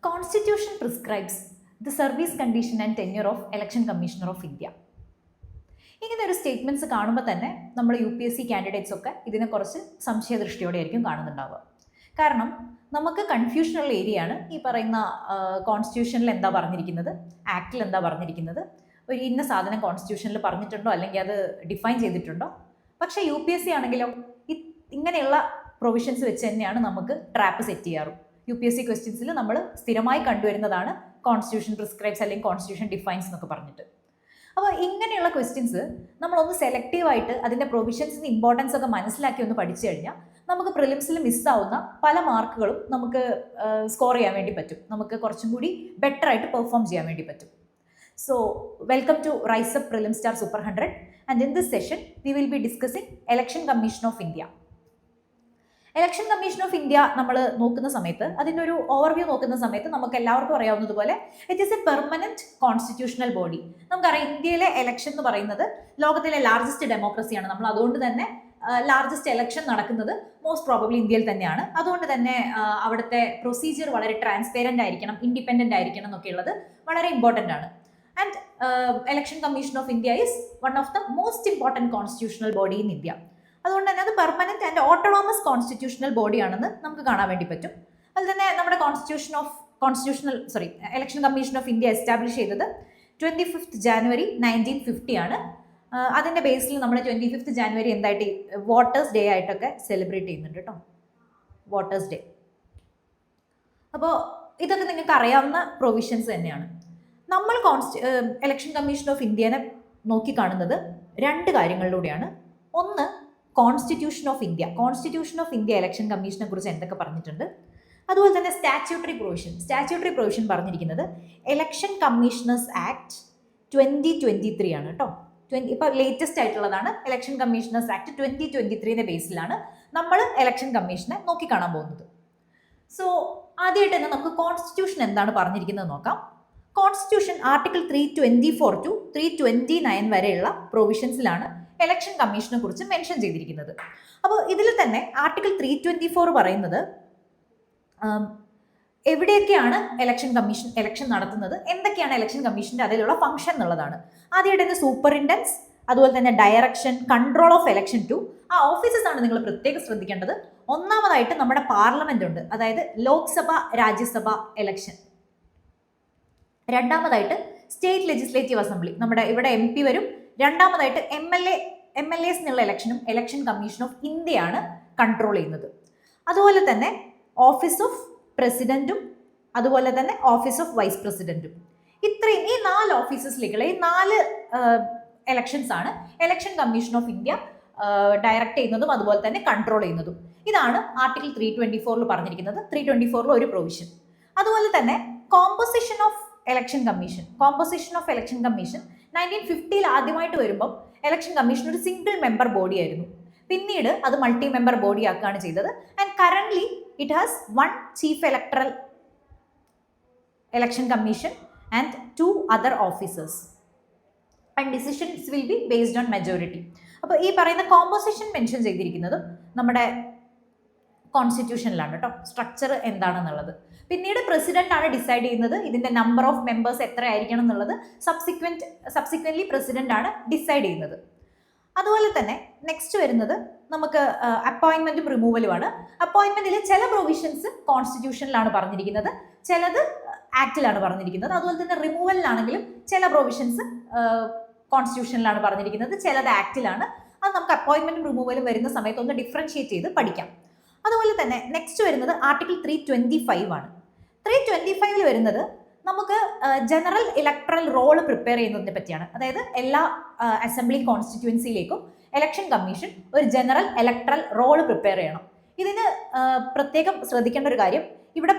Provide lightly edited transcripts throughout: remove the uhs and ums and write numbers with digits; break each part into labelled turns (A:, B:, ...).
A: Constitution prescribes the service condition and tenure of Election Commissioner of India. ഇങ്ങനെ ഒരു statements കാണുമ്പോൾ തന്നെ നമ്മൾ UPSC കാൻഡിഡേറ്റ്സ് ഒക്കെ ഇതിനെക്കുറിച്ച് സംശയദൃഷ്ടിയോടെ ആയിരിക്കും കാണുന്നുണ്ടാവുക. കാരണം നമുക്ക് കൺഫ്യൂഷനുള്ള ഏരിയയാണ് ഈ പറയുന്ന കോൺസ്റ്റിറ്റ്യൂഷനിൽ എന്താ പറഞ്ഞിരിക്കുന്നത്, ആക്ടിൽ എന്താ പറഞ്ഞിരിക്കുന്നത്, ഒരു ഇന്ന സാധനം കോൺസ്റ്റിറ്റ്യൂഷനിൽ പറഞ്ഞിട്ടുണ്ടോ അല്ലെങ്കിൽ അത് ഡിഫൈൻ ചെയ്തിട്ടുണ്ടോ. പക്ഷേ UPSC ആണെങ്കിലോ ഇങ്ങനെയുള്ള പ്രൊവിഷൻസ് വെച്ച് തന്നെയാണ് നമുക്ക് ട്രാപ്പ് സെറ്റ് ചെയ്യാറും. UPSC ക്വസ്റ്റ്യൻസിൽ നമ്മൾ സ്ഥിരമായി കണ്ടുവരുന്നതാണ് കോൺസ്റ്റിറ്റ്യൂഷൻ പ്രിസ്ക്രൈബ്സ് അല്ലെങ്കിൽ കോൺസ്റ്റിറ്റ്യൂഷൻ ഡിഫൈൻസ് എന്നൊക്കെ പറഞ്ഞിട്ട്. അപ്പോൾ ഇങ്ങനെയുള്ള ക്വസ്റ്റ്യൻസ് നമ്മളൊന്ന് സെലക്റ്റീവായിട്ട് അതിൻ്റെ പ്രൊവിഷൻസിന് ഇമ്പോർട്ടൻസ് ഒക്കെ മനസ്സിലാക്കി ഒന്ന് പഠിച്ചു കഴിഞ്ഞാൽ നമുക്ക് പ്രിലിംസിൽ മിസ്സാവുന്ന പല മാർക്കുകളും നമുക്ക് സ്കോർ ചെയ്യാൻ വേണ്ടി പറ്റും. നമുക്ക് കുറച്ചും കൂടി ബെറ്റർ ആയിട്ട് പെർഫോം ചെയ്യാൻ വേണ്ടി പറ്റും. So, welcome to Rise Up Prelim Star Super 100, and in this session we will be discussing Election Commission of India. Election Commission of India നമ്മൾ നോക്കുന്ന സമയത്ത് അതിൻ്റെ ഒരു ഓവർവ്യൂ നോക്കുന്ന സമയത്ത് നമുക്ക് എല്ലാവർക്കും അറിയാവുന്നതുപോലെ it is A permanent constitutional body. നമുക്കറിയാം ഇന്ത്യയിലെ എലക്ഷൻ എന്ന് പറയുന്നത് ലോകത്തിലെ ലാർജസ്റ്റ് ഡെമോക്രസിയാണ്. നമ്മൾ അതുകൊണ്ട് തന്നെ ലാർജസ്റ്റ് എലക്ഷൻ നടക്കുന്നത് മോസ്റ്റ് പ്രോബബ്ലി ഇന്ത്യയിൽ തന്നെയാണ്. അതുകൊണ്ട് തന്നെ അവിടുത്തെ പ്രൊസീജിയർ വളരെ ട്രാൻസ്പെറൻ്റ് ആയിരിക്കണം, ഇൻഡിപെൻഡൻ്റ് ആയിരിക്കണം എന്നൊക്കെയുള്ളത് വളരെ ഇമ്പോർട്ടൻ്റ് ആണ്. And Election Commission of India is one of the most important constitutional body in India. അതുകൊണ്ട് തന്നെ അത് permanent and autonomous constitutional body ആണെന്ന് നമുക്ക് കാണാൻ വേണ്ടി പറ്റും. അതിൽ തന്നെ നമ്മുടെ election commission of India establish ചെയ്തത് 25th January 1950 ആണ്. അതിൻ്റെ ബേസിൽ നമ്മൾ 25th January എന്തായിട്ട് വോട്ടേഴ്സ് ഡേ ആയിട്ടൊക്കെ സെലിബ്രേറ്റ് ചെയ്യുന്നുണ്ട് കേട്ടോ, വോട്ടേഴ്സ് ഡേ. അപ്പോൾ ഇതൊക്കെ നിങ്ങൾക്ക് അറിയാവുന്ന പ്രൊവിഷൻസ് തന്നെയാണ്. നമ്മൾ ഇലക്ഷൻ കമ്മീഷൻ ഓഫ് ഇന്ത്യനെ നോക്കിക്കാണുന്നത് രണ്ട് കാര്യങ്ങളിലൂടെയാണ്. ഒന്ന്, constitution of India. Constitution of India election കമ്മീഷനെ കുറിച്ച് എന്തൊക്കെ പറഞ്ഞിട്ടുണ്ട്. അതുപോലെ തന്നെ സ്റ്റാറ്റ്യൂട്ടറി പ്രൊവിഷൻ പറഞ്ഞിരിക്കുന്നത് ഇലക്ഷൻ കമ്മീഷണേഴ്സ് ആക്ട് 2023 ആണ് കേട്ടോ. ഇപ്പോൾ ലേറ്റസ്റ്റ് ആയിട്ടുള്ളതാണ് ഇലക്ഷൻ കമ്മീഷണേഴ്സ് ആക്ട് 2023 ബേസിലാണ് നമ്മൾ ഇലക്ഷൻ കമ്മീഷനെ നോക്കിക്കാണാൻ പോകുന്നത്. സോ ആദ്യമായിട്ട് തന്നെ നമുക്ക് കോൺസ്റ്റിറ്റ്യൂഷൻ എന്താണ് പറഞ്ഞിരിക്കുന്നത് നോക്കാം. കോൺസ്റ്റിറ്റ്യൂഷൻ ആർട്ടിക്കിൾ 324 to 329 വരെയുള്ള പ്രൊവിഷൻസിലാണ് ഇലക്ഷൻ കമ്മീഷനെ കുറിച്ച് മെൻഷൻ ചെയ്തിരിക്കുന്നത്. അപ്പോൾ ഇതിൽ തന്നെ ആർട്ടിക്കിൾ 324 പറയുന്നത് എവിടെയൊക്കെയാണ് ഇലക്ഷൻ നടത്തുന്നത്, എന്തൊക്കെയാണ് ഇലക്ഷൻ കമ്മീഷൻ്റെ അതിലുള്ള ഫംഗ്ഷൻ എന്നുള്ളതാണ്. ആദ്യമായിട്ട് തന്നെ സൂപ്പറിൻറ്റൻസ്, അതുപോലെ തന്നെ direction, control of election to ആ ഓഫീസസ് ആണ് നിങ്ങൾ പ്രത്യേകം ശ്രദ്ധിക്കേണ്ടത്. ഒന്നാമതായിട്ട് നമ്മുടെ പാർലമെന്റ് ഉണ്ട്, അതായത് ലോക്സഭ രാജ്യസഭ ഇലക്ഷൻ. രണ്ടാമതായിട്ട് സ്റ്റേറ്റ് ലെജിസ്ലേറ്റീവ് അസംബ്ലി, നമ്മുടെ ഇവിടെ MP വരും. രണ്ടാമതായിട്ട് MLAs എന്നുള്ള ഇലക്ഷൻ കമ്മീഷൻ ഓഫ് ഇന്ത്യയാണ് കൺട്രോൾ ചെയ്യുന്നത്. അതുപോലെ തന്നെ ഓഫീസ് ഓഫ് പ്രസിഡന്റും അതുപോലെ തന്നെ ഓഫീസ് ഓഫ് വൈസ് പ്രസിഡന്റും. ഇത്രയും ഈ 4 ഓഫീസസിലേക്കുള്ള ഈ 4 ഇലക്ഷൻസ് ആണ് election commission of India direct ചെയ്യുന്നതും അതുപോലെ തന്നെ കൺട്രോൾ ചെയ്യുന്നതും. ഇതാണ് ആർട്ടിക്കിൾ 324 പറഞ്ഞിരിക്കുന്നത്. 324 ഒരു പ്രൊവിഷൻ. അതുപോലെ തന്നെ കോമ്പോസിഷൻ ഓഫ് ഇലക്ഷൻ കമ്മീഷൻ 1950 ആദ്യമായിട്ട് വരുമ്പം ഇലക്ഷൻ കമ്മീഷൻ ഒരു സിംഗിൾ മെമ്പർ ബോഡി ആയിരുന്നു. പിന്നീട് അത് മൾട്ടി മെമ്പർ ബോഡി ആക്കുകയാണ് ചെയ്തത്. And currently it has 1 chief electoral election commission and 2 other officers and decisions will be based on majority. അപ്പോൾ ഈ പറയുന്ന കോമ്പോസിഷൻ മെൻഷൻ ചെയ്തിരിക്കുന്നതും നമ്മുടെ കോൺസ്റ്റിറ്റ്യൂഷനിലാണ് കേട്ടോ, സ്ട്രക്ചർ എന്താണെന്നുള്ളത്. പിന്നീട് പ്രസിഡന്റ് ആണ് ഡിസൈഡ് ചെയ്യുന്നത് ഇതിന്റെ നമ്പർ ഓഫ് മെമ്പേഴ്സ് എത്ര ആയിരിക്കണം എന്നുള്ളത്. സബ്സിക്വന്റ്ലി പ്രസിഡന്റ് ആണ് ഡിസൈഡ് ചെയ്യുന്നത്. അതുപോലെ തന്നെ നെക്സ്റ്റ് വരുന്നത് നമുക്ക് അപ്പോയിന്റ്മെന്റും റിമൂവലുമാണ്. അപ്പോയിന്റ്മെന്റിൽ ചില പ്രൊവിഷൻസ് കോൺസ്റ്റിറ്റ്യൂഷനിലാണ് പറഞ്ഞിരിക്കുന്നത്, ചിലത് ആക്ടിലാണ് പറഞ്ഞിരിക്കുന്നത്. അതുപോലെ തന്നെ റിമൂവലിലാണെങ്കിലും ചില പ്രൊവിഷൻസ് കോൺസ്റ്റിറ്റ്യൂഷനിലാണ് പറഞ്ഞിരിക്കുന്നത്, ചിലത് ആക്ടിലാണ്. അത് നമുക്ക് അപ്പോയിന്റ്മെന്റും റിമൂവലും വരുന്ന സമയത്ത് ഒന്ന് ഡിഫറൻഷിയേറ്റ് ചെയ്ത് പഠിക്കാം. അതുപോലെ തന്നെ നെക്സ്റ്റ് വരുന്നത് ആർട്ടിക്കിൾ 325 ആണ്. 325 വരുന്നത് നമുക്ക് ജനറൽ ഇലക്ടറൽ റോള് പ്രിപ്പയർ ചെയ്യുന്നതിനെ പറ്റിയാണ്. അതായത് എല്ലാ അസംബ്ലി കോൺസ്റ്റിറ്റ്യുവൻസിയിലേക്കും ഇലക്ഷൻ കമ്മീഷൻ ഒരു ജനറൽ ഇലക്ടറൽ റോള് പ്രിപ്പയർ ചെയ്യണം. ഇതിന് പ്രത്യേകം ശ്രദ്ധിക്കേണ്ട ഒരു കാര്യം ഇവിടെ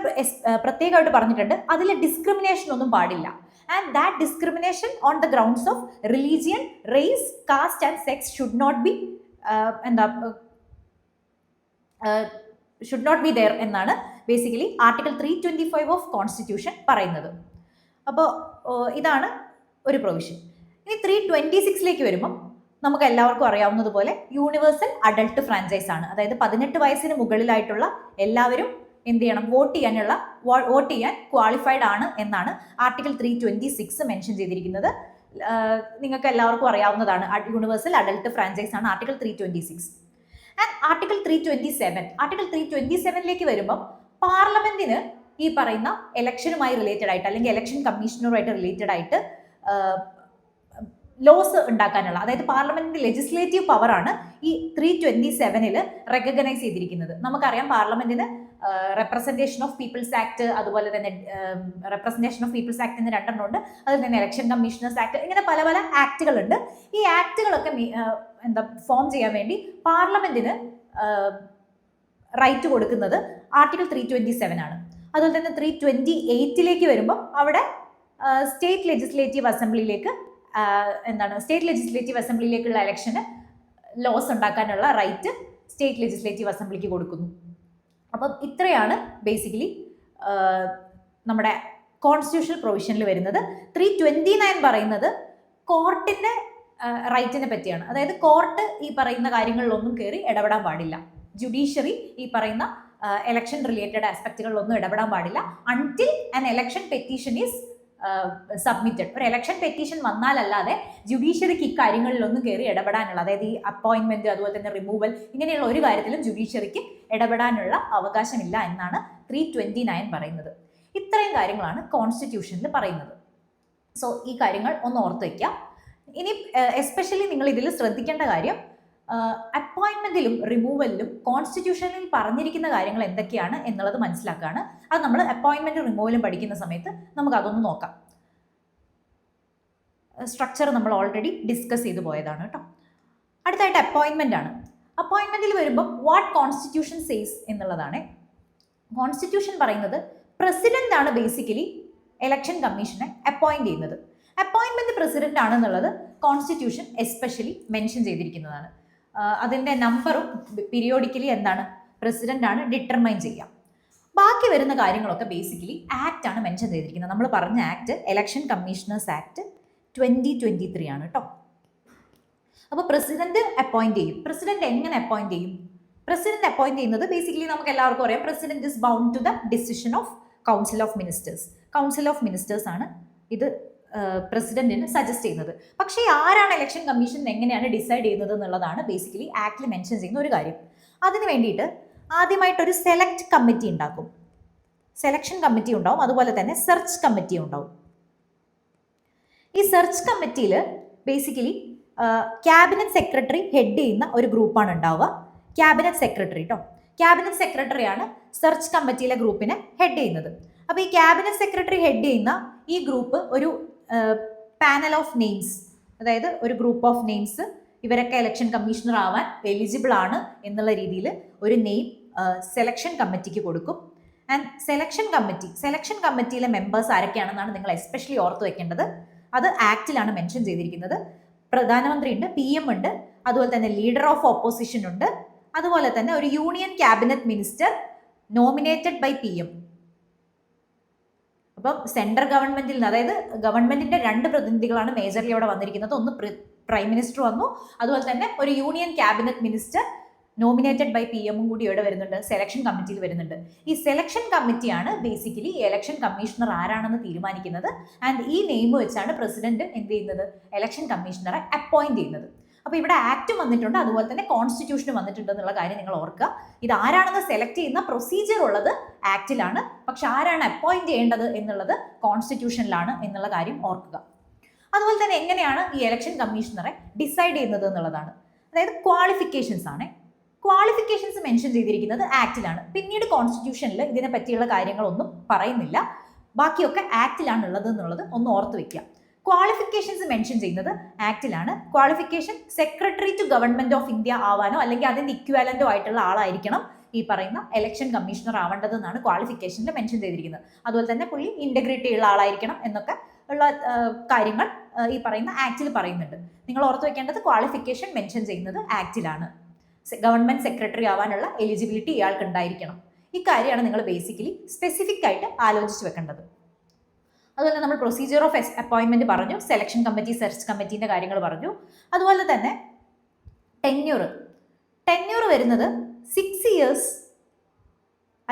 A: പ്രത്യേകമായിട്ട് പറഞ്ഞിട്ടുണ്ട്, അതിൽ ഡിസ്ക്രിമിനേഷൻ ഒന്നും പാടില്ല. And that discrimination on the grounds of religion, race, caste and sex should not be there എന്നാണ് ബേസിക്കലി ആർട്ടിക്കിൾ 325 ഓഫ് കോൺസ്റ്റിറ്റ്യൂഷൻ പറയുന്നത്. അപ്പോൾ ഇതാണ് ഒരു പ്രൊവിഷൻ. ഇനി 326 വരുമ്പം നമുക്ക് എല്ലാവർക്കും അറിയാവുന്നതുപോലെ യൂണിവേഴ്സൽ അഡൾട്ട് ഫ്രാഞ്ചൈസ് ആണ്. അതായത് 18 വയസ്സിന് മുകളിലായിട്ടുള്ള എല്ലാവരും എന്ത് ചെയ്യണം, വോട്ട് ചെയ്യാൻ ക്വാളിഫൈഡ് ആണ് എന്നാണ് ആർട്ടിക്കിൾ 326 മെൻഷൻ ചെയ്തിരിക്കുന്നത്. നിങ്ങൾക്ക് എല്ലാവർക്കും അറിയാവുന്നതാണ്, യൂണിവേഴ്സൽ അഡൽട്ട് ഫ്രാഞ്ചൈസ് ആണ് ആർട്ടിക്കിൾ 326. ആൻഡ് ആർട്ടിക്കിൾ 327ലേക്ക് വരുമ്പോൾ പാർലമെന്റിന് ഈ പറയുന്ന ഇലക്ഷനുമായി റിലേറ്റഡ് ആയിട്ട് അല്ലെങ്കിൽ ഇലക്ഷൻ കമ്മീഷണറുമായിട്ട് റിലേറ്റഡ് ആയിട്ട് ലോസ് ഉണ്ടാക്കാനുള്ള, അതായത് പാർലമെന്റിന്റെ ലെജിസ്ലേറ്റീവ് പവറാണ് ഈ 327 റെക്കഗ്നൈസ് ചെയ്തിരിക്കുന്നത്. നമുക്കറിയാം പാർലമെന്റിന് റെപ്രസെന്റേഷൻ ഓഫ് പീപ്പിൾസ് ആക്ട്, അതുപോലെ തന്നെ റെപ്രസെന്റേഷൻ ഓഫ് പീപ്പിൾസ് ആക്ട് എന്ന് 2 ഉണ്ട്. അതുപോലെ തന്നെ ഇലക്ഷൻ കമ്മീഷണേഴ്സ് ആക്ട്, ഇങ്ങനെ പല പല ആക്ടുകളുണ്ട്. ഈ ആക്ടുകളൊക്കെ ഫോം ചെയ്യാൻ വേണ്ടി പാർലമെന്റിന് റൈറ്റ് കൊടുക്കുന്നത് ആർട്ടിക്കിൾ 327 ആണ്. അതുപോലെ തന്നെ 328ലേക്ക് വരുമ്പോൾ അവിടെ സ്റ്റേറ്റ് ലെജിസ്ലേറ്റീവ് അസംബ്ലിയിലേക്കുള്ള ഇലക്ഷന് ലോസ് ഉണ്ടാക്കാനുള്ള റൈറ്റ് സ്റ്റേറ്റ് ലെജിസ്ലേറ്റീവ് അസംബ്ലിക്ക് കൊടുക്കുന്നു. അപ്പം ഇത്രയാണ് ബേസിക്കലി നമ്മുടെ കോൺസ്റ്റിറ്റ്യൂഷണൽ പ്രൊവിഷനിൽ വരുന്നത്. 329 പറയുന്നത് കോർട്ടിന്റെ റൈറ്റിനെ പറ്റിയാണ്. അതായത് കോർട്ട് ഈ പറയുന്ന കാര്യങ്ങളിലൊന്നും കയറി ഇടപെടാൻ പാടില്ല. ജുഡീഷ്യറി ഈ പറയുന്ന ഇലക്ഷൻ റിലേറ്റഡ് ആസ്പെക്റ്റുകളിലൊന്നും ഇടപെടാൻ പാടില്ല until an election petition is submitted. ഒരു ഇലക്ഷൻ പെറ്റീഷൻ വന്നാലല്ലാതെ ജുഡീഷ്യറിക്ക് ഇക്കാര്യങ്ങളിലൊന്നും കയറി ഇടപെടാനുള്ള, അതായത് ഈ അപ്പോയിന്റ്മെന്റ് അതുപോലെ തന്നെ റിമൂവൽ ഇങ്ങനെയുള്ള ഒരു കാര്യത്തിലും ജുഡീഷ്യറിക്ക് ഇടപെടാനുള്ള അവകാശമില്ല എന്നാണ് 329 പറയുന്നത്. ഇത്രയും കാര്യങ്ങളാണ് കോൺസ്റ്റിറ്റ്യൂഷനിൽ പറയുന്നത്. സോ ഈ കാര്യങ്ങൾ ഒന്ന് ഓർത്ത് വയ്ക്കുക. ഇനി എസ്പെഷ്യലി നിങ്ങൾ ഇതിൽ ശ്രദ്ധിക്കേണ്ട കാര്യം, അപ്പോയിന്റ്മെന്റിലും റിമൂവലിലും കോൺസ്റ്റിറ്റ്യൂഷനിൽ പറഞ്ഞിരിക്കുന്ന കാര്യങ്ങൾ എന്തൊക്കെയാണ് എന്നുള്ളത് മനസ്സിലാക്കുകയാണ്. അത് നമ്മൾ അപ്പോയിന്റ്മെന്റും റിമൂവലും പഠിക്കുന്ന സമയത്ത് നമുക്ക് അതൊന്ന് നോക്കാം. സ്ട്രക്ചർ നമ്മൾ ഓൾറെഡി ഡിസ്കസ് ചെയ്തു പോയതാണ് കേട്ടോ. അടുത്തായിട്ട് അപ്പോയിന്റ്മെന്റ് ആണ്. അപ്പോയിന്റ്മെന്റിൽ വരുമ്പോൾ വാട്ട് കോൺസ്റ്റിറ്റ്യൂഷൻ സേസ് എന്നുള്ളതാണ്. കോൺസ്റ്റിറ്റ്യൂഷൻ പറയുന്നത് പ്രസിഡന്റ് ആണ് ബേസിക്കലി ഇലക്ഷൻ കമ്മീഷനെ അപ്പോയിന്റ് ചെയ്യുന്നത്. അപ്പോയിന്റ്മെന്റ് പ്രസിഡന്റ് ആണെന്നുള്ളത് കോൺസ്റ്റിറ്റ്യൂഷൻ എസ്പെഷ്യലി മെൻഷൻ ചെയ്തിരിക്കുന്നതാണ്. അതിൻ്റെ നമ്പറും പീരിയോഡിക്കലി എന്താണ്, പ്രസിഡന്റ് ആണ് ഡിറ്റർമൈൻ ചെയ്യുക. ബാക്കി വരുന്ന കാര്യങ്ങളൊക്കെ ബേസിക്കലി ആക്ട് ആണ് മെൻഷൻ ചെയ്തിരിക്കുന്നത്. നമ്മൾ പറഞ്ഞ ആക്ട് ഇലക്ഷൻ കമ്മീഷണേഴ്സ് ആക്ട് 2023 ആണ് കേട്ടോ. അപ്പോൾ പ്രസിഡന്റ് അപ്പോയിന്റ് ചെയ്യും. പ്രസിഡന്റ് എങ്ങനെ അപ്പോയിന്റ് ചെയ്യും? പ്രസിഡന്റ് അപ്പോയിന്റ് ചെയ്യുന്നത് ബേസിക്കലി നമുക്ക് എല്ലാവർക്കും അറിയാം, president is bound to the decision of council of ministers. Council of ministers ആണ് ഇത് പ്രസിഡന്റിന് സജസ്റ്റ് ചെയ്യുന്നത്. പക്ഷേ ആരാണ് ഇലക്ഷൻ കമ്മീഷൻ എങ്ങനെയാണ് ഡിസൈഡ് ചെയ്യുന്നത് എന്നുള്ളതാണ് ബേസിക്കലി ആക്ടിൽ മെൻഷൻ ചെയ്യുന്ന ഒരു കാര്യം. അതിന് വേണ്ടിയിട്ട് ആദ്യമായിട്ടൊരു സെലക്ട് കമ്മിറ്റി ഉണ്ടാക്കും. സെലക്ഷൻ കമ്മിറ്റി ഉണ്ടാവും, അതുപോലെ തന്നെ സെർച്ച് കമ്മിറ്റി ഉണ്ടാവും. ഈ സെർച്ച് കമ്മിറ്റിയിൽ ബേസിക്കലി ക്യാബിനറ്റ് സെക്രട്ടറി ഹെഡ് ചെയ്യുന്ന ഒരു ഗ്രൂപ്പാണ് ഉണ്ടാവുക. ക്യാബിനറ്റ് സെക്രട്ടറി കേട്ടോ. ക്യാബിനറ്റ് സെക്രട്ടറിയാണ് സെർച്ച് കമ്മിറ്റിയിലെ ഗ്രൂപ്പിനെ ഹെഡ് ചെയ്യുന്നത്. അപ്പോൾ ഈ ക്യാബിനറ്റ് സെക്രട്ടറി ഹെഡ് ചെയ്യുന്ന ഈ ഗ്രൂപ്പ് ഒരു പാനൽ ഓഫ് നെയിംസ്, അതായത് ഒരു ഗ്രൂപ്പ് ഓഫ് നെയിംസ്, ഇവരൊക്കെ ഇലക്ഷൻ കമ്മീഷണർ ആവാൻ എലിജിബിൾ ആണ് എന്നുള്ള രീതിയിൽ ഒരു നെയിം സെലക്ഷൻ കമ്മിറ്റിക്ക് കൊടുക്കും. ആൻഡ് സെലക്ഷൻ കമ്മിറ്റിയിലെ മെമ്പേഴ്സ് ആരൊക്കെയാണെന്നാണ് നിങ്ങൾ എസ്പെഷ്യലി ഓർത്ത് വെക്കേണ്ടത്. അത് ആക്ടിലാണ് മെൻഷൻ ചെയ്തിരിക്കുന്നത്. പ്രധാനമന്ത്രി ഉണ്ട്, PM ഉണ്ട്, അതുപോലെ തന്നെ ലീഡർ ഓഫ് ഓപ്പോസിഷൻ ഉണ്ട്, അതുപോലെ തന്നെ ഒരു union cabinet minister nominated by PM. അപ്പം സെൻട്രൽ ഗവൺമെന്റിൽ നിന്ന്, അതായത് ഗവൺമെന്റിന്റെ 2 പ്രതിനിധികളാണ് മേജർലി അവിടെ വന്നിരിക്കുന്നത്. ഒന്ന് പ്രൈം മിനിസ്റ്റർ വന്നു, അതുപോലെ തന്നെ ഒരു union cabinet minister nominated by PM കൂടി ഇവിടെ വരുന്നുണ്ട്, സെലക്ഷൻ കമ്മിറ്റിയിൽ വരുന്നുണ്ട്. ഈ സെലക്ഷൻ കമ്മിറ്റിയാണ് ബേസിക്കലി ഇലക്ഷൻ കമ്മീഷണർ ആരാണെന്ന് തീരുമാനിക്കുന്നത്. ആൻഡ് ഈ നെയിം വെച്ചാണ് പ്രസിഡന്റ് എന്ത് ചെയ്യുന്നത്, ഇലക്ഷൻ കമ്മീഷണറെ അപ്പോയിന്റ് ചെയ്യുന്നത്. അപ്പോൾ ഇവിടെ ആക്റ്റും വന്നിട്ടുണ്ട്, അതുപോലെ തന്നെ കോൺസ്റ്റിറ്റ്യൂഷനും വന്നിട്ടുണ്ട് എന്നുള്ള കാര്യം നിങ്ങൾ ഓർക്കുക. ഇത് ആരാണെന്ന് സെലക്ട് ചെയ്യുന്ന പ്രൊസീജിയർ ഉള്ളത് ആക്റ്റിലാണ്, പക്ഷെ ആരാണ് അപ്പോയിന്റ് ചെയ്യേണ്ടത് എന്നുള്ളത് കോൺസ്റ്റിറ്റ്യൂഷനിലാണ് എന്നുള്ള കാര്യം ഓർക്കുക. അതുപോലെ തന്നെ എങ്ങനെയാണ് ഈ ഇലക്ഷൻ കമ്മീഷണറെ ഡിസൈഡ് ചെയ്യുന്നത് എന്നുള്ളതാണ്. അതായത് ക്വാളിഫിക്കേഷൻസ് ആണ്. ക്വാളിഫിക്കേഷൻസ് മെൻഷൻ ചെയ്തിരിക്കുന്നത് ആക്റ്റിലാണ്. പിന്നീട് കോൺസ്റ്റിറ്റ്യൂഷനിൽ ഇതിനെ പറ്റിയുള്ള കാര്യങ്ങളൊന്നും പറയുന്നില്ല. ബാക്കിയൊക്കെ ആക്റ്റിലാണ് ഉള്ളത് എന്നുള്ളത് ഒന്ന് ഓർത്ത് വെക്കുക. ക്വാളിഫിക്കേഷൻസ് മെൻഷൻ ചെയ്യുന്നത് ആക്റ്റിലാണ്. Qualification secretary to government of India ആവാനോ അല്ലെങ്കിൽ അതിന്റെ ഇക്വാലന്റോ ആയിട്ടുള്ള ആളായിരിക്കണം ഈ പറയുന്ന ഇലക്ഷൻ കമ്മീഷണർ ആവേണ്ടതെന്നാണ് ക്വാളിഫിക്കേഷനിൽ മെൻഷൻ ചെയ്തിരിക്കുന്നത്. അതുപോലെ തന്നെ പുള്ളി ഇന്റഗ്രിറ്റി ഉള്ള ആളായിരിക്കണം എന്നൊക്കെ ഉള്ള കാര്യങ്ങൾ ഈ പറയുന്ന ആക്റ്റിൽ പറയുന്നുണ്ട്. നിങ്ങൾ ഓർത്ത് വെക്കേണ്ടത് ക്വാളിഫിക്കേഷൻ മെൻഷൻ ചെയ്യുന്നത് ആക്റ്റിലാണ്. ഗവൺമെന്റ് സെക്രട്ടറി ആവാനുള്ള എലിജിബിലിറ്റി ഇയാൾക്ക് ഉണ്ടായിരിക്കണം. ഈ കാര്യമാണ് നിങ്ങൾ ബേസിക്കലി സ്പെസിഫിക് ആയിട്ട് ആലോചിച്ച് വെക്കേണ്ടത്. അതുപോലെ നമ്മൾ പ്രൊസീജിയർ ഓഫ് അപ്പോയിൻമെന്റ് പറഞ്ഞു, സെലക്ഷൻ കമ്മിറ്റി, സെർച്ച് കമ്മിറ്റീൻ്റെ കാര്യങ്ങൾ പറഞ്ഞു. അതുപോലെ തന്നെ ടെന്യൂർ വരുന്നത് 6 years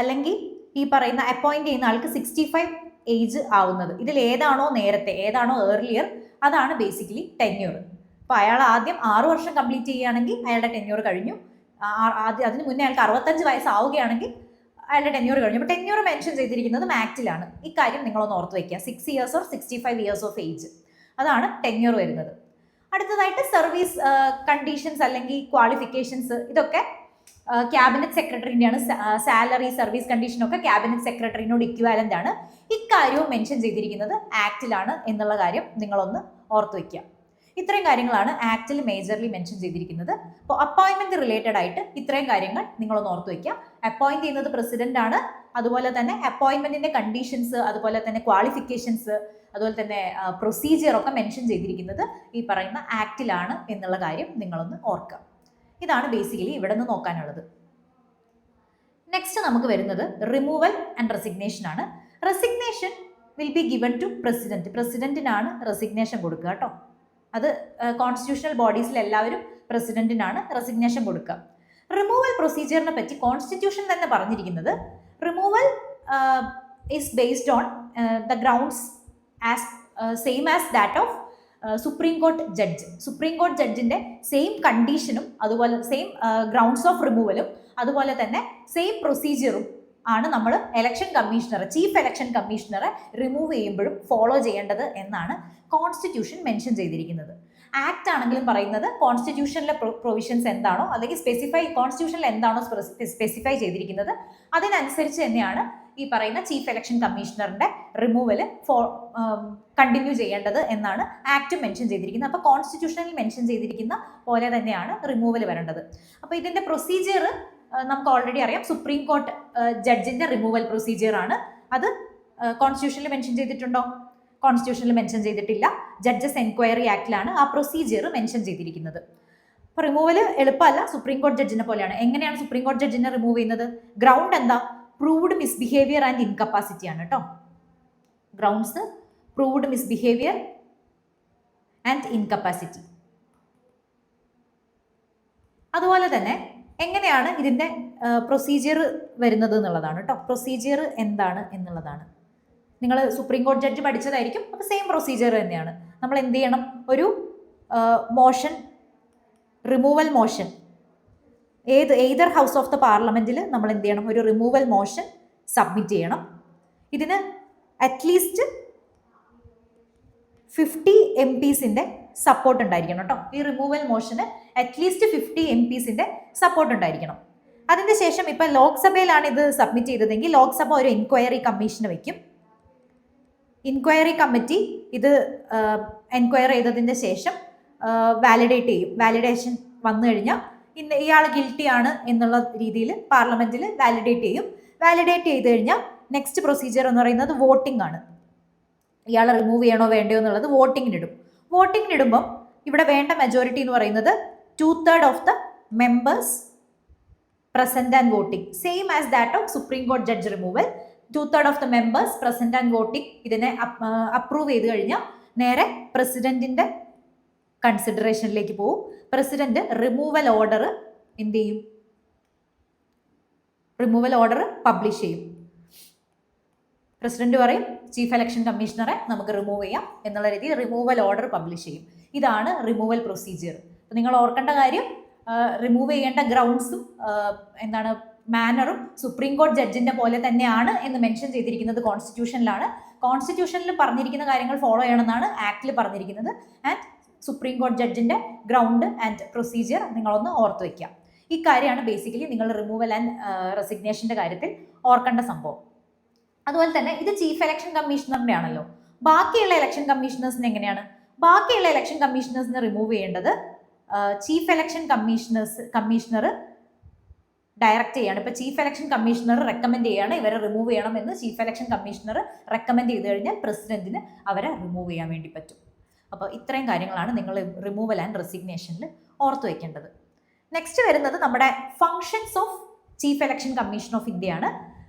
A: അല്ലെങ്കിൽ ഈ പറയുന്ന അപ്പോയിന്റ് ചെയ്യുന്ന ആൾക്ക് 65 ഏജ് ആവുന്നത്. ഇതിൽ ഏതാണോ നേരത്തെ, ഏതാണോ ഏർലിയർ, അതാണ് ബേസിക്കലി ടെന്യൂർ. അപ്പോൾ അയാൾ ആദ്യം 6 വർഷം കംപ്ലീറ്റ് ചെയ്യുകയാണെങ്കിൽ അയാളുടെ ടെന്യൂർ കഴിഞ്ഞു. അതിന് മുന്നേ അയാൾക്ക് 65 വയസ്സാവുകയാണെങ്കിൽ അയാളുടെ ടെന്യൂർ കഴിഞ്ഞു. അപ്പോൾ ടെന്യൂർ മെൻഷൻ ചെയ്തിരിക്കുന്നത് ആക്റ്റിലാണ്. ഇക്കാര്യം നിങ്ങളൊന്ന് ഓർത്ത് വയ്ക്കുക. 6 years or 65 years of age, അതാണ് ടെന്യൂർ വരുന്നത്. അടുത്തതായിട്ട് സർവീസ് കണ്ടീഷൻസ് അല്ലെങ്കിൽ ക്വാളിഫിക്കേഷൻസ്, ഇതൊക്കെ ക്യാബിനറ്റ് സെക്രട്ടറിൻ്റെയാണ്. സാലറി, സർവീസ് കണ്ടീഷനൊക്കെ ക്യാബിനറ്റ് സെക്രട്ടറിനോട് ഇക്വാലൻ്റ് ആണ്. ഇക്കാര്യവും മെൻഷൻ ചെയ്തിരിക്കുന്നത് ആക്റ്റിലാണ് എന്നുള്ള കാര്യം നിങ്ങളൊന്ന് ഓർത്ത് വയ്ക്കുക. ഇത്രയും കാര്യങ്ങളാണ് ആക്റ്റിൽ മേജർലി മെൻഷൻ ചെയ്തിരിക്കുന്നത്. അപ്പോൾ അപ്പോയിൻമെന്റ് റിലേറ്റഡ് ആയിട്ട് ഇത്രയും കാര്യങ്ങൾ നിങ്ങളൊന്ന് ഓർത്ത് വയ്ക്കുക. അപ്പോയിന്റ് ചെയ്യുന്നത് പ്രസിഡന്റ് ആണ്. അതുപോലെ തന്നെ അപ്പോയിൻമെന്റിന്റെ കണ്ടീഷൻസ്, അതുപോലെ തന്നെ ക്വാളിഫിക്കേഷൻസ്, അതുപോലെ തന്നെ പ്രൊസീജിയർ ഒക്കെ മെൻഷൻ ചെയ്തിരിക്കുന്നത് ഈ പറയുന്ന ആക്റ്റിലാണ് എന്നുള്ള കാര്യം നിങ്ങളൊന്ന് ഓർക്കുക. ഇതാണ് ബേസിക്കലി ഇവിടെ നിന്ന് നോക്കാനുള്ളത്. നെക്സ്റ്റ് നമുക്ക് വരുന്നത് റിമൂവൽ ആൻഡ് റെസിഗ്നേഷൻ ആണ്. Resignation will be given to president. പ്രസിഡന്റിനാണ് റെസിഗ്നേഷൻ കൊടുക്കുക കേട്ടോ. അത് കോൺസ്റ്റിറ്റ്യൂഷണൽ ബോഡീസിൽ എല്ലാവരും പ്രസിഡന്റിനാണ് റെസിഗ്നേഷൻ കൊടുക്കുക. റിമൂവൽ പ്രൊസീജിയറിനെ പറ്റി കോൺസ്റ്റിറ്റ്യൂഷൻ തന്നെ പറഞ്ഞിരിക്കുന്നത് removal is based on the grounds as same as that of supreme court judge. Supreme court ജഡ്ജിന്റെ സെയിം കണ്ടീഷനും അതുപോലെ സെയിം ഗ്രൗണ്ട്സ് ഓഫ് റിമൂവലും അതുപോലെ തന്നെ സെയിം പ്രൊസീജിയറും ആണ് നമ്മൾ ഇലക്ഷൻ കമ്മീഷണറെ, ചീഫ് ഇലക്ഷൻ കമ്മീഷണറെ റിമൂവ് ചെയ്യുമ്പോഴും ഫോളോ ചെയ്യേണ്ടത് എന്നാണ് കോൺസ്റ്റിറ്റ്യൂഷൻ മെൻഷൻ ചെയ്തിരിക്കുന്നത്. ആക്ട് ആണെങ്കിലും പറയുന്നത് കോൺസ്റ്റിറ്റ്യൂഷനിലെ പ്രൊവിഷൻസ് എന്താണോ അല്ലെങ്കിൽ കോൺസ്റ്റിറ്റ്യൂഷനിൽ എന്താണോ സ്പെസിഫൈ ചെയ്തിരിക്കുന്നത് അതിനനുസരിച്ച് തന്നെയാണ് ഈ പറയുന്ന ചീഫ് ഇലക്ഷൻ കമ്മീഷണറിന്റെ റിമൂവല് കണ്ടിന്യൂ ചെയ്യേണ്ടത് എന്നാണ് ആക്ട് മെൻഷൻ ചെയ്തിരിക്കുന്നത്. അപ്പോൾ കോൺസ്റ്റിറ്റ്യൂഷനിൽ മെൻഷൻ ചെയ്തിരിക്കുന്ന പോലെ തന്നെയാണ് റിമൂവൽ വരേണ്ടത്. അപ്പോൾ ഇതിന്റെ പ്രൊസീജിയർ നമുക്ക് ഓൾറെഡി അറിയാം. സുപ്രീം കോർട്ട് ജഡ്ജിന്റെ റിമൂവൽ പ്രൊസീജിയർ ആണ്. അത് കോൺസ്റ്റിറ്റ്യൂഷനിൽ മെൻഷൻ ചെയ്തിട്ടുണ്ടോ? കോൺസ്റ്റിറ്റ്യൂഷനിൽ മെൻഷൻ ചെയ്തിട്ടില്ല. ജഡ്ജസ് എൻക്വയറി ആക്ടിലാണ് ആ പ്രൊസീജിയർ മെൻഷൻ ചെയ്തിരിക്കുന്നത്. അപ്പോൾ റിമൂവൽ എളുപ്പമല്ല. സുപ്രീം കോർട്ട് ജഡ്ജിനെ പോലെയാണ്. എങ്ങനെയാണ് സുപ്രീം കോർട്ട് ജഡ്ജിനെ റിമൂവ് ചെയ്യുന്നത്? ഗ്രൗണ്ട് എന്താ? പ്രൂവ്ഡ് മിസ്ബിഹേവിയർ ആൻഡ് ഇൻകപ്പാസിറ്റി ആണ് കേട്ടോ. Grounds proved misbehaviour and incapacity. അതുപോലെ തന്നെ എങ്ങനെയാണ് ഇതിൻ്റെ പ്രൊസീജിയർ വരുന്നത് എന്നുള്ളതാണ് കേട്ടോ. പ്രൊസീജിയർ എന്താണ് എന്നുള്ളതാണ്. നിങ്ങൾ സുപ്രീം കോടതി ജഡ്ജ് പഠിച്ചതായിരിക്കും. അപ്പോൾ സെയിം പ്രൊസീജിയർ തന്നെയാണ്. നമ്മൾ എന്ത് ചെയ്യണം? ഒരു motion, removal motion, either house of the പാർലമെന്റിൽ നമ്മൾ എന്ത് ചെയ്യണം? ഒരു റിമൂവൽ മോഷൻ സബ്മിറ്റ് ചെയ്യണം. ഇതിന് അറ്റ്ലീസ്റ്റ് 50 MPസിൻ്റെ സപ്പോർട്ട് ഉണ്ടായിരിക്കണം കേട്ടോ. ഈ റിമൂവൽ മോഷന് അറ്റ്ലീസ്റ്റ് 50 MPസിൻ്റെ സപ്പോർട്ട് ഉണ്ടായിരിക്കണം. അതിന് ശേഷം ഇപ്പം ലോക്സഭയിലാണ് ഇത് സബ്മിറ്റ് ചെയ്തതെങ്കിൽ ലോക്സഭ ഒരു എൻക്വയറി കമ്മീഷന് വയ്ക്കും. ഇൻക്വയറി കമ്മിറ്റി ഇത് എൻക്വയർ ചെയ്തതിൻ്റെ ശേഷം വാലിഡേറ്റ് ചെയ്യും. വാലിഡേഷൻ വന്നു കഴിഞ്ഞാൽ ഇയാൾ ഗിൽറ്റി ആണ് എന്നുള്ള രീതിയിൽ പാർലമെന്റിൽ വാലിഡേറ്റ് ചെയ്യും. വാലിഡേറ്റ് ചെയ്ത് കഴിഞ്ഞാൽ നെക്സ്റ്റ് പ്രൊസീജിയർ എന്ന് പറയുന്നത് വോട്ടിംഗ് ആണ്. ഇയാളെ റിമൂവ് ചെയ്യണോ വേണ്ടയോ എന്നുള്ളത് വോട്ടിങ്ങിനിടും. വോട്ടിങ്ങിനിടുമ്പം ഇവിടെ വേണ്ട മെജോറിറ്റി എന്ന് പറയുന്നത് 2/3 of the members present and voting. Same as that of supreme court judge removal. 2/3 of the members present and voting ഇതിനെ അപ്രൂവ് ചെയ്ത് കഴിഞ്ഞാൽ നേരെ പ്രസിഡന്റിന്റെ കൺസിഡറേഷനിലേക്ക് പോകും. പ്രസിഡന്റ് റിമൂവൽ ഓർഡർ എന്ത് ചെയ്യും? റിമൂവൽ ഓർഡർ പബ്ലിഷ് ചെയ്യും. പ്രസിഡന്റ് പറയും ചീഫ് ഇലക്ഷൻ കമ്മീഷണറെ നമുക്ക് റിമൂവ് ചെയ്യാം എന്നുള്ള രീതിയിൽ റിമൂവൽ ഓർഡർ പബ്ലിഷ് ചെയ്യും. ഇതാണ് റിമൂവൽ പ്രൊസീജിയർ. അപ്പോൾ നിങ്ങൾ ഓർക്കേണ്ട കാര്യം, റിമൂവ് ചെയ്യേണ്ട ഗ്രൗണ്ട്സും എന്താണ് മാനറും സുപ്രീം കോർട്ട് ജഡ്ജിന്റെ പോലെ തന്നെയാണ് എന്ന് മെൻഷൻ ചെയ്തിരിക്കുന്നത് കോൺസ്റ്റിറ്റ്യൂഷനിലാണ്. കോൺസ്റ്റിറ്റ്യൂഷനിൽ പറഞ്ഞിരിക്കുന്ന കാര്യങ്ങൾ ഫോളോ ചെയ്യണമെന്നാണ് ആക്ടിൽ പറഞ്ഞിരിക്കുന്നത്. ആൻഡ് സുപ്രീം കോർട്ട് ജഡ്ജിന്റെ ഗ്രൗണ്ട് ആൻഡ് പ്രൊസീജിയർ നിങ്ങളൊന്ന് ഓർത്ത് വയ്ക്കുക. ഈ കാര്യമാണ് ബേസിക്കലി നിങ്ങൾ റിമൂവൽ ആൻഡ് റെസിഗ്നേഷന്റെ കാര്യത്തിൽ ഓർക്കേണ്ട സംഭവം. അതുപോലെ തന്നെ ഇത് ചീഫ് ഇലക്ഷൻ കമ്മീഷണറിന്റെ ആണല്ലോ. ബാക്കിയുള്ള ഇലക്ഷൻ കമ്മീഷണേഴ്സിന് എങ്ങനെയാണ്? ബാക്കിയുള്ള ഇലക്ഷൻ കമ്മീഷണേഴ്സിനെ റിമൂവ് ചെയ്യേണ്ടത് ചീഫ് ഇലക്ഷൻ കമ്മീഷണർ ഡയറക്റ്റ് ചെയ്യാണ്. ഇപ്പോൾ ചീഫ് ഇലക്ഷൻ കമ്മീഷണർ റെക്കമെൻഡ് ചെയ്യാണ് ഇവരെ റിമൂവ് ചെയ്യണം എന്ന്. ചീഫ് ഇലക്ഷൻ കമ്മീഷണർ റെക്കമെൻഡ് ചെയ്ത് കഴിഞ്ഞാൽ പ്രസിഡന്റിന് അവരെ റിമൂവ് ചെയ്യാൻ വേണ്ടി പറ്റും. അപ്പോൾ ഇത്രയും കാര്യങ്ങളാണ് നിങ്ങൾ റിമൂവൽ ആൻഡ് റെസിഗ്നേഷനിൽ ഓർത്ത് വയ്ക്കേണ്ടത്. നെക്സ്റ്റ് വരുന്നത് നമ്മുടെ functions of chief election commission of India ആണ്.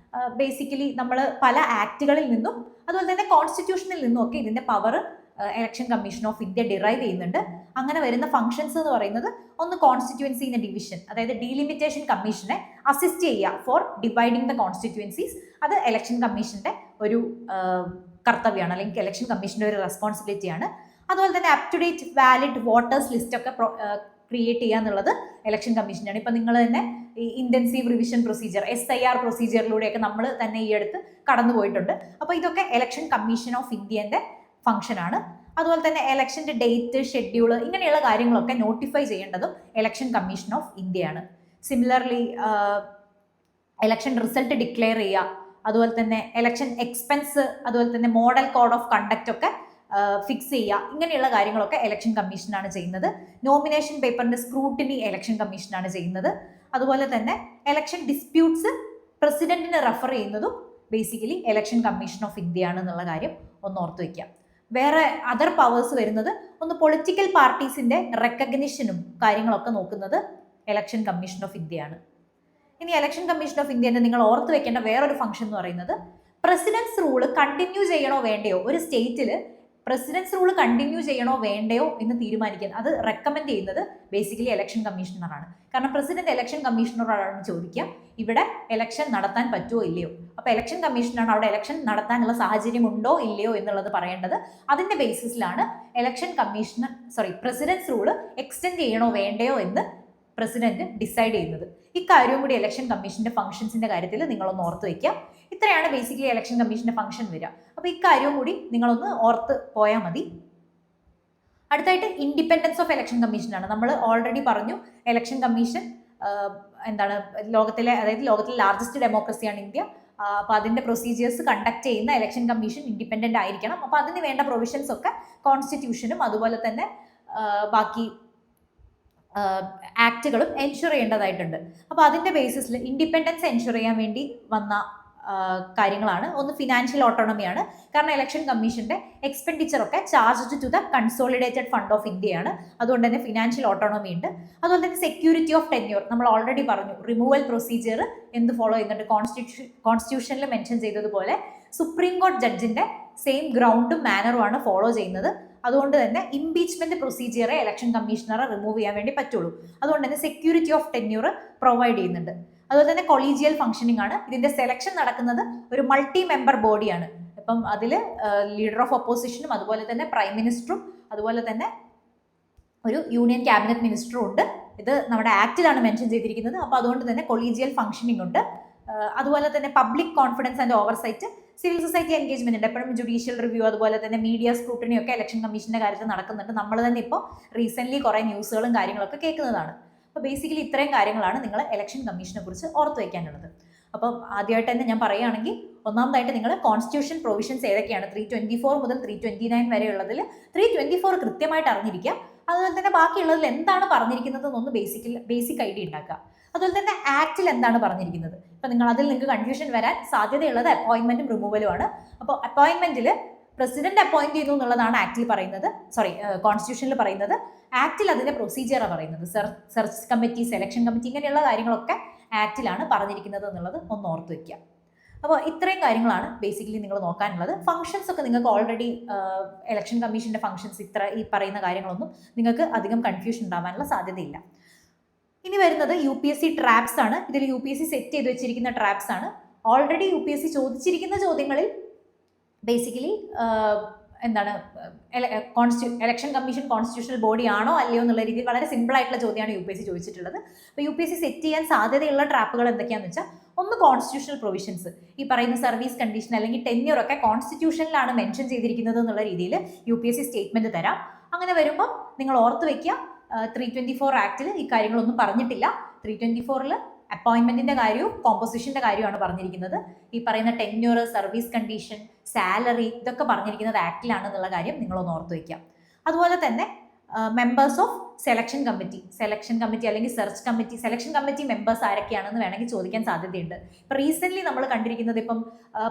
A: ബേസിക്കലി നമ്മൾ പല ആക്ടുകളിൽ നിന്നും അതുപോലെ തന്നെ കോൺസ്റ്റിറ്റ്യൂഷനിൽ നിന്നും ഒക്കെ ഇതിൻ്റെ power election commission of India derive ചെയ്യുന്നുണ്ട്. അങ്ങനെ വരുന്ന ഫംഗ്ഷൻസ് എന്ന് പറയുന്നത് ഒന്ന് കോൺസ്റ്റിറ്റ്യുവൻസിന്റെ ഡിവിഷൻ, അതായത് ഡീലിമിറ്റേഷൻ കമ്മീഷനെ അസിസ്റ്റ് ചെയ്യുക ഫോർ ഡിവൈഡിങ് ദ കോൺസ്റ്റിറ്റ്യുവൻസീസ്. അത് ഇലക്ഷൻ കമ്മീഷന്റെ ഒരു കർത്തവ്യമാണ്, അല്ലെങ്കിൽ ഇലക്ഷൻ കമ്മീഷന്റെ ഒരു റെസ്പോൺസിബിലിറ്റിയാണ്. അതുപോലെ തന്നെ up to date valid voters list ഒക്കെ ക്രിയേറ്റ് ചെയ്യുക എന്നുള്ളത് ഇലക്ഷൻ കമ്മീഷനാണ്. ഇപ്പം നിങ്ങൾ തന്നെ ഈ ഇന്റൻസീവ് റിവിഷൻ പ്രൊസീജിയർ SIR പ്രൊസീജിയറിലൂടെയൊക്കെ നമ്മൾ തന്നെ ഈ അടുത്ത് കടന്നു പോയിട്ടുണ്ട്. അപ്പോൾ ഇതൊക്കെ ഇലക്ഷൻ കമ്മീഷൻ ഓഫ് ഇന്ത്യൻ്റെ ഫംഗ്ഷനാണ്. അതുപോലെ തന്നെ ഇലക്ഷൻ്റെ ഡേറ്റ്, ഷെഡ്യൂള്, ഇങ്ങനെയുള്ള കാര്യങ്ങളൊക്കെ നോട്ടിഫൈ ചെയ്യേണ്ടതും ഇലക്ഷൻ കമ്മീഷൻ ഓഫ് ഇന്ത്യയാണ്. സിമിലർലി ഇലക്ഷൻ റിസൾട്ട് ഡിക്ലെയർ ചെയ്യുക, അതുപോലെ തന്നെ ഇലക്ഷൻ എക്സ്പെൻസ്, അതുപോലെ തന്നെ മോഡൽ കോഡ് ഓഫ് കണ്ടക്റ്റ് ഒക്കെ ഫിക്സ് ചെയ്യുക, ഇങ്ങനെയുള്ള കാര്യങ്ങളൊക്കെ ഇലക്ഷൻ കമ്മീഷനാണ് ചെയ്യുന്നത്. നോമിനേഷൻ പേപ്പറിന്റെ സ്ക്രൂട്ടിനി ഇലക്ഷൻ കമ്മീഷനാണ് ചെയ്യുന്നത്. അതുപോലെ തന്നെ ഇലക്ഷൻ ഡിസ്പ്യൂട്ട്സ് പ്രസിഡന്റിന് റെഫർ ചെയ്യുന്നതും basically election commission of India ആണ് എന്നുള്ള കാര്യം ഒന്ന് ഓർത്ത് വയ്ക്കാം. വേറെ അതർ പവേഴ്സ് വരുന്നത് ഒന്ന് പൊളിറ്റിക്കൽ പാർട്ടീസിന്റെ റെക്കഗ്നിഷനും കാര്യങ്ങളൊക്കെ നോക്കുന്നത് ഇലക്ഷൻ കമ്മീഷൻ ഓഫ് ഇന്ത്യയാണ്. ഇനി ഇലക്ഷൻ കമ്മീഷൻ ഓഫ് ഇന്ത്യന്റെ നിങ്ങൾ ഓർത്ത് വെക്കേണ്ട വേറൊരു ഫംഗ്ഷൻ എന്ന് പറയുന്നത് പ്രസിഡൻസ് റൂള് കണ്ടിന്യൂ ചെയ്യണോ വേണ്ടയോ, ഒരു സ്റ്റേറ്റിൽ പ്രസിഡൻസ് റൂൾ കണ്ടിന്യൂ ചെയ്യണോ വേണ്ടയോ എന്ന് തീരുമാനിക്കുന്നത്, അത് റെക്കമെൻഡ് ചെയ്യുന്നത് ബേസിക്കലി ഇലക്ഷൻ കമ്മീഷണറാണ്. കാരണം പ്രസിഡന്റ് ഇലക്ഷൻ കമ്മീഷണറാണ് ചോദിക്കുക ഇവിടെ ഇലക്ഷൻ നടത്താൻ പറ്റുമോ ഇല്ലയോ. അപ്പോൾ ഇലക്ഷൻ കമ്മീഷനാണ് അവിടെ ഇലക്ഷൻ നടത്താനുള്ള സാഹചര്യം ഉണ്ടോ ഇല്ലയോ എന്നുള്ളത് പറയേണ്ടത്. അതിന്റെ ബേസിസിലാണ് പ്രസിഡൻസ് റൂൾ എക്സ്റ്റെൻഡ് ചെയ്യണോ വേണ്ടയോ എന്ന് പ്രസിഡന്റ് ഡിസൈഡ് ചെയ്യുന്നത്. ഇക്കാര്യവും കൂടി ഇലക്ഷൻ കമ്മീഷന്റെ ഫംഗ്ഷൻസിന്റെ കാര്യത്തിൽ നിങ്ങളൊന്ന് ഓർത്ത് വയ്ക്കുക. ഇത്രയാണ് ബേസിക്കലി ഇലക്ഷൻ കമ്മീഷന്റെ ഫംഗ്ഷൻ വരിക. അപ്പോൾ ഇക്കാര്യവും കൂടി നിങ്ങളൊന്ന് ഓർത്ത് പോയാൽ മതി. അടുത്തായിട്ട് ഇൻഡിപെൻഡൻസ് ഓഫ് ഇലക്ഷൻ കമ്മീഷനാണ്. നമ്മൾ ഓൾറെഡി പറഞ്ഞു ഇലക്ഷൻ കമ്മീഷൻ ലോകത്തിലെ ലാർജസ്റ്റ് ഡെമോക്രസിയാണ് ഇന്ത്യ. അപ്പോൾ അതിന്റെ പ്രൊസീജിയേഴ്സ് കണ്ടക്ട് ചെയ്യുന്ന ഇലക്ഷൻ കമ്മീഷൻ ഇൻഡിപെൻഡന്റ് ആയിരിക്കണം. അപ്പോൾ അതിന് വേണ്ട പ്രൊവിഷൻസ് ഒക്കെ കോൺസ്റ്റിറ്റ്യൂഷനും അതുപോലെ തന്നെ ബാക്കി ആക്റ്റുകളും എൻഷുർ ചെയ്യേണ്ടതായിട്ടുണ്ട്. അപ്പോൾ അതിന്റെ ബേസിസിൽ ഇൻഡിപെൻഡൻസ് എൻഷുർ ചെയ്യാൻ വേണ്ടി വന്ന കാര്യങ്ങളാണ്. ഒന്ന് ഫിനാൻഷ്യൽ ഓട്ടോണമിയാണ്. കാരണം ഇലക്ഷൻ കമ്മീഷന്റെ എക്സ്പെൻഡിച്ചർ ഒക്കെ charged to the consolidated fund of ഇന്ത്യയാണ്. അതുകൊണ്ട് തന്നെ ഫിനാൻഷ്യൽ ഓട്ടോണമി ഉണ്ട്. അതുപോലെ തന്നെ സെക്യൂരിറ്റി ഓഫ് ടെന്യൂർ നമ്മൾ ഓൾറെഡി പറഞ്ഞു. റിമൂവൽ പ്രൊസീജിയർ എന്ത് ഫോളോ ചെയ്യുന്നുണ്ട്, കോൺസ്റ്റിറ്റ്യൂഷനിൽ മെൻഷൻ ചെയ്തതുപോലെ സുപ്രീം കോടതി ജഡ്ജിന്റെ സെയിം ഗ്രൗണ്ടും മാനറുമാണ് ഫോളോ ചെയ്യുന്നത്. അതുകൊണ്ട് തന്നെ ഇംപീച്ച്മെന്റ് പ്രൊസീജിയറെ ഇലക്ഷൻ കമ്മീഷണറെ റിമൂവ് ചെയ്യാൻ വേണ്ടി പറ്റുള്ളൂ. അതുകൊണ്ട് തന്നെ സെക്യൂരിറ്റി ഓഫ് ടെന്യൂർ പ്രൊവൈഡ് ചെയ്യുന്നുണ്ട്. അതുപോലെ തന്നെ കൊളീജിയൽ ഫംഗ്ഷനിങ് ആണ്. ഇതിന്റെ സെലക്ഷൻ നടക്കുന്നത് ഒരു മൾട്ടി മെമ്പർ ബോഡിയാണ്. ഇപ്പം അതിൽ ലീഡർ ഓഫ് ഒപ്പോസിഷനും അതുപോലെ തന്നെ പ്രൈം മിനിസ്റ്ററും അതുപോലെ തന്നെ ഒരു യൂണിയൻ ക്യാബിനറ്റ് മിനിസ്റ്ററും ഉണ്ട്. ഇത് നമ്മുടെ ആക്റ്റിലാണ് മെൻഷൻ ചെയ്തിരിക്കുന്നത്. അപ്പോൾ അതുകൊണ്ട് തന്നെ കൊളീജിയൽ ഫംഗ്ഷനിങ് ഉണ്ട്. അതുപോലെ തന്നെ public confidence and oversight, civil society engagement ഉണ്ട്. എപ്പോഴും ജുഡീഷ്യൽ റിവ്യൂ അതുപോലെ തന്നെ മീഡിയ സ്ക്രൂട്ടണി ഒക്കെ ഇലക്ഷൻ കമ്മീഷന്റെ കാര്യത്തിൽ നടക്കുന്നുണ്ട്. നമ്മൾ തന്നെ ഇപ്പോൾ റീസെന്റ് കുറേ ന്യൂസുകളും കാര്യങ്ങളൊക്കെ കേൾക്കുന്നതാണ്. അപ്പോൾ ബേസിക്കലി ഇത്രയും കാര്യങ്ങളാണ് നിങ്ങൾ ഇലക്ഷൻ കമ്മീഷനെ കുറിച്ച് ഓർത്ത് വയ്ക്കാനുള്ളത്. അപ്പം ആദ്യമായിട്ട് തന്നെ ഞാൻ പറയുകയാണെങ്കിൽ ഒന്നാമതായിട്ട് നിങ്ങൾ കോൺസ്റ്റിറ്റ്യൂഷൻ പ്രൊവിഷൻസ് ഏതൊക്കെയാണ് 324 മുതൽ 329 വരെ ഉള്ളതിൽ 324 കൃത്യമായിട്ട് അറിഞ്ഞിരിക്കുക. അതുപോലെ തന്നെ ബാക്കിയുള്ളതിൽ എന്താണ് പറഞ്ഞിരിക്കുന്നത് എന്നൊന്ന് ബേസിക് ഐഡിയ ഉണ്ടാക്കുക. അതുപോലെ തന്നെ ആക്റ്റിൽ എന്താണ് പറഞ്ഞിരിക്കുന്നത്. ഇപ്പം നിങ്ങൾക്ക് കൺഫ്യൂഷൻ വരാൻ സാധ്യതയുള്ളത് അപ്പോയിന്റ്മെന്റും റിമൂവലും ആണ്. അപ്പോൾ അപ്പോയിന്റ്മെന്റിൽ പ്രസിഡന്റ് അപ്പോയിന്റ് ചെയ്യുന്നു എന്നുള്ളതാണ് ആക്റ്റിൽ പറയുന്നത്, കോൺസ്റ്റിറ്റ്യൂഷനിൽ പറയുന്നത്. ആക്റ്റിൽ അതിന്റെ പ്രൊസീജിയറാണ് പറയുന്നത്. സെർച്ച് കമ്മിറ്റി, സെലക്ഷൻ കമ്മിറ്റി, ഇങ്ങനെയുള്ള കാര്യങ്ങളൊക്കെ ആക്റ്റിലാണ് പറഞ്ഞിരിക്കുന്നത് എന്നുള്ളത് ഒന്ന് ഓർത്ത് വയ്ക്കുക. അപ്പോൾ ഇത്രയും കാര്യങ്ങളാണ് ബേസിക്കലി നിങ്ങൾ നോക്കാനുള്ളത്. ഫംഗ്ഷൻസ് ഒക്കെ നിങ്ങൾക്ക് ഓൾറെഡി ഇലക്ഷൻ കമ്മീഷന്റെ ഫംഗ്ഷൻസ് ഈ പറയുന്ന കാര്യങ്ങളൊന്നും നിങ്ങൾക്ക് അധികം കൺഫ്യൂഷൻ ഉണ്ടാവാനുള്ള സാധ്യതയില്ല. ഇനി വരുന്നത് UPSC ട്രാപ്സ് ആണ്. ഇതിൽ UPSC സെറ്റ് ചെയ്ത് വെച്ചിരിക്കുന്ന ട്രാപ്സ് ആണ്. ഓൾറെഡി UPSC ചോദിച്ചിരിക്കുന്ന ചോദ്യങ്ങളിൽ basically election commission constitutional body ആണോ അല്ലയോ എന്നുള്ള രീതിയിൽ വളരെ സിമ്പിൾ ആയിട്ടുള്ള ചോദ്യമാണ് UPSC ചോദിച്ചിട്ടുള്ളത്. അപ്പോൾ UPSC സെറ്റ് ചെയ്യാൻ സാധ്യതയുള്ള ട്രാപ്പുകൾ എന്തൊക്കെയാണെന്ന് വെച്ചാൽ, ഒന്ന് കോൺസ്റ്റിറ്റ്യൂഷണൽ പ്രൊവിഷൻസ്, ഈ പറയുന്ന സർവീസ് കണ്ടീഷൻ അല്ലെങ്കിൽ ടെന്യൂർ ഒക്കെ കോൺസ്റ്റിറ്റ്യൂഷനിലാണ് മെൻഷൻ ചെയ്തിരിക്കുന്നത് എന്നുള്ള രീതിയിൽ UPSC സ്റ്റേറ്റ്മെന്റ് തരാം. അങ്ങനെ വരുമ്പോൾ നിങ്ങൾ ഓർത്ത് വയ്ക്കുക 324 ആക്ടിൽ ഈ കാര്യങ്ങളൊന്നും പറഞ്ഞിട്ടില്ല. 324-ൽ അപ്പോയിന്റ്മെന്റിന്റെ കാര്യവും കോമ്പോസിഷന്റെ കാര്യമാണ് പറഞ്ഞിരിക്കുന്നത്. ഈ പറയുന്ന ടെന്യൂർ, സർവീസ് കണ്ടീഷൻ, സാലറി, ഇതൊക്കെ പറഞ്ഞിരിക്കുന്നത് ആക്ടിലാണെന്നുള്ള കാര്യം നിങ്ങളൊന്ന് ഓർത്ത് വയ്ക്കാം. അതുപോലെ തന്നെ മെമ്പേഴ്സ് ഓഫ് സെലക്ഷൻ കമ്മിറ്റി അല്ലെങ്കിൽ search committee, selection committee members ആരൊക്കെയാണെന്ന് വേണമെങ്കിൽ ചോദിക്കാൻ സാധ്യതയുണ്ട്. ഇപ്പം റീസെന്റ് നമ്മൾ കണ്ടിരിക്കുന്നത് ഇപ്പം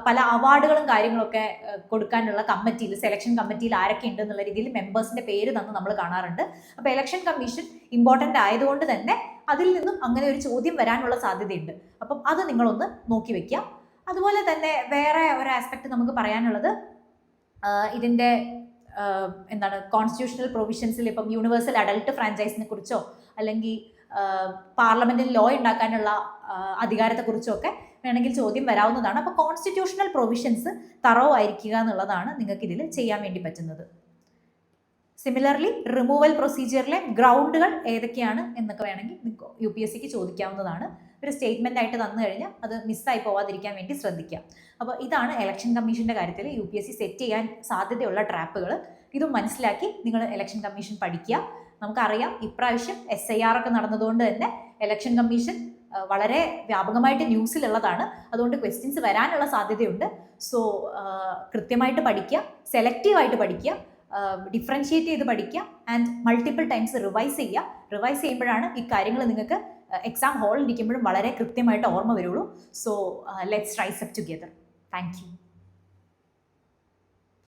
A: പല അവാർഡുകളും കാര്യങ്ങളൊക്കെ കൊടുക്കാനുള്ള കമ്മിറ്റിയിൽ, സെലക്ഷൻ കമ്മിറ്റിയിൽ ആരൊക്കെ ഉണ്ട് എന്നുള്ള രീതിയിൽ മെമ്പേഴ്സിന്റെ പേര് തന്ന് നമ്മൾ കാണാറുണ്ട്. അപ്പോൾ ഇലക്ഷൻ കമ്മീഷൻ ഇമ്പോർട്ടൻ്റ് ആയതുകൊണ്ട് തന്നെ അതിൽ നിന്നും അങ്ങനെ ഒരു ചോദ്യം വരാനുള്ള സാധ്യതയുണ്ട്. അപ്പം അത് നിങ്ങളൊന്ന് നോക്കി വെക്കുക. അതുപോലെ തന്നെ വേറെ ഒരു ആസ്പെക്ട് നമുക്ക് പറയാനുള്ളത് ഇതിൻ്റെ എന്താണ് കോൺസ്റ്റിറ്റ്യൂഷണൽ പ്രൊവിഷൻസിൽ ഇപ്പം യൂണിവേഴ്സൽ അഡൽട്ട് ഫ്രാഞ്ചൈസിനെ കുറിച്ചോ അല്ലെങ്കിൽ പാർലമെന്റിൽ ലോ ഉണ്ടാക്കാനുള്ള അധികാരത്തെക്കുറിച്ചോ ഒക്കെ വേണമെങ്കിൽ ചോദ്യം വരാവുന്നതാണ്. അപ്പോൾ കോൺസ്റ്റിറ്റ്യൂഷണൽ പ്രൊവിഷൻസ് തറോ ആയിരിക്കുക എന്നുള്ളതാണ് നിങ്ങൾക്ക് ഇതിൽ ചെയ്യാൻ വേണ്ടി പറ്റുന്നത്. സിമിലർലി റിമൂവൽ പ്രൊസീജിയറിലെ ഗ്രൗണ്ടുകൾ ഏതൊക്കെയാണ് എന്നൊക്കെ വേണമെങ്കിൽ UPSCക്ക് ചോദിക്കാവുന്നതാണ്. ഒരു സ്റ്റേറ്റ്മെൻ്റ് ആയിട്ട് തന്നു കഴിഞ്ഞാൽ അത് മിസ്സായി പോവാതിരിക്കാൻ വേണ്ടി ശ്രദ്ധിക്കാം. അപ്പോൾ ഇതാണ് ഇലക്ഷൻ കമ്മീഷൻ്റെ കാര്യത്തിൽ UPSC സെറ്റ് ചെയ്യാൻ സാധ്യതയുള്ള ട്രാപ്പുകൾ. ഇതും മനസ്സിലാക്കി നിങ്ങൾ ഇലക്ഷൻ കമ്മീഷൻ പഠിക്കുക. നമുക്കറിയാം ഇപ്രാവശ്യം SIR ഒക്കെ നടന്നതുകൊണ്ട് തന്നെ ഇലക്ഷൻ കമ്മീഷൻ വളരെ വ്യാപകമായിട്ട് ന്യൂസിലുള്ളതാണ്. അതുകൊണ്ട് ക്വസ്റ്റ്യൻസ് വരാനുള്ള സാധ്യതയുണ്ട്. സോ കൃത്യമായിട്ട് പഠിക്കുക, സെലക്റ്റീവായിട്ട് പഠിക്കുക, ഡിഫറൻഷിയേറ്റ് ചെയ്ത് പഠിക്കുക ആൻഡ് മൾട്ടിപ്പിൾ ടൈംസ് റിവൈസ് ചെയ്യുക. റിവൈസ് ചെയ്യുമ്പോഴാണ് ഈ കാര്യങ്ങൾ നിങ്ങൾക്ക് എക്സാം ഹാളിൽ ഇരിക്കുമ്പോഴും വളരെ കൃത്യമായിട്ട് ഓർമ്മ വരുള്ളൂ. So let's rise up together. Thank you.